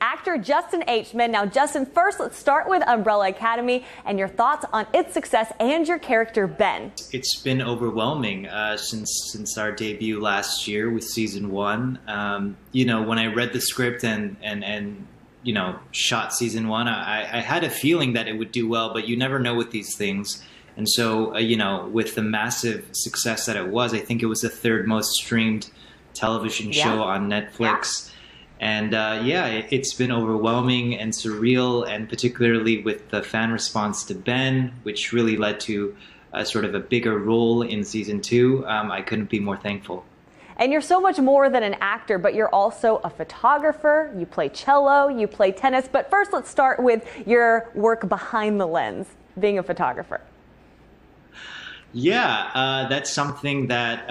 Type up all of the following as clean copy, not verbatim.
Actor Justin H. Now, Justin, first let's start with Umbrella Academy and your thoughts on its success and your character Ben. It's been overwhelming since our debut last year with season 1. You know, when I read the script and you know, shot season 1, I had a feeling that it would do well, but you never know with these things. And so, you know, with the massive success that it was, I think it was the 3rd most streamed television show on Netflix. And yeah, it's been overwhelming and surreal, and particularly with the fan response to Ben, which really led to sort of a bigger role in season 2. I couldn't be more thankful. And you're so much more than an actor, but you're also a photographer. You play cello, you play tennis. But first, let's start with your work behind the lens, being a photographer. Yeah, that's something that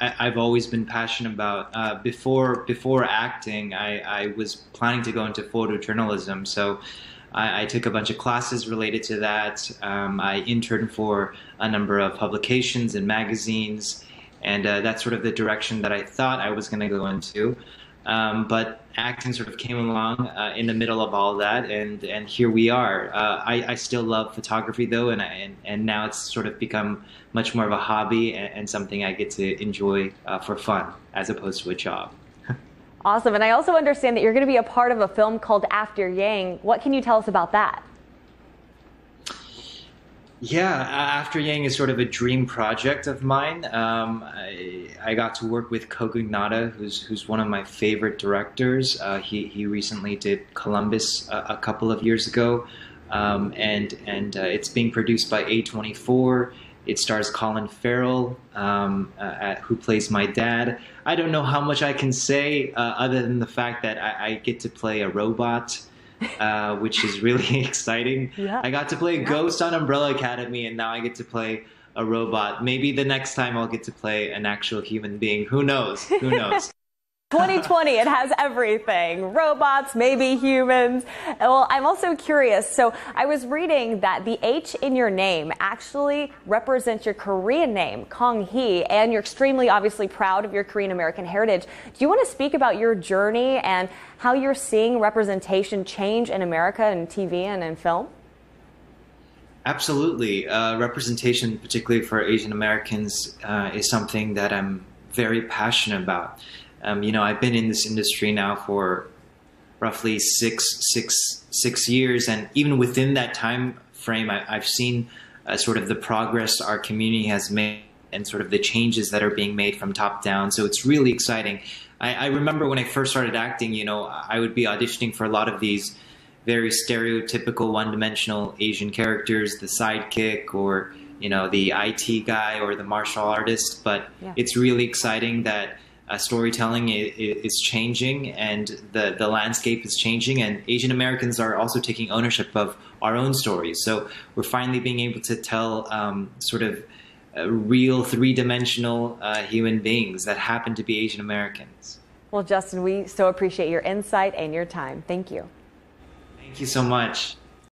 I've always been passionate about. Before acting, I was planning to go into photojournalism, so I took a bunch of classes related to that. I interned for a number of publications and magazines, and that's sort of the direction that I thought I was going to go into. But acting sort of came along in the middle of all that, and here we are. I still love photography though, and now it's sort of become much more of a hobby and something I get to enjoy for fun as opposed to a job. Awesome, and I also understand that you're going to be a part of a film called After Yang. What can you tell us about that? Yeah, After Yang is sort of a dream project of mine. I got to work with Kogu Nada, who's one of my favorite directors. He recently did Columbus a couple of years ago, and it's being produced by A24. It stars Colin Farrell, who plays my dad. I don't know how much I can say other than the fact that I get to play a robot. Which is really exciting. Yeah. I got to play a ghost on Umbrella Academy, and now I get to play a robot. Maybe the next time I'll get to play an actual human being. Who knows? Who knows? 2020, it has everything. Robots, maybe humans. Well, I'm also curious. So I was reading that the H in your name actually represents your Korean name, Kong Hee, and you're extremely obviously proud of your Korean American heritage. Do you want to speak about your journey and how you're seeing representation change in America in TV and in film? Absolutely. Representation, particularly for Asian Americans, is something that I'm very passionate about. You know, I've been in this industry now for roughly six years, and even within that time frame, I've seen sort of the progress our community has made and sort of the changes that are being made from top down. So it's really exciting. I remember when I first started acting, you know, I would be auditioning for a lot of these very stereotypical one-dimensional Asian characters, the sidekick or, you know, the IT guy or the martial artist. But it's really exciting that storytelling is changing, and the landscape is changing, and Asian Americans are also taking ownership of our own stories. So we're finally being able to tell sort of real 3-dimensional human beings that happen to be Asian Americans. Well, Justin, we so appreciate your insight and your time. Thank you. Thank you so much.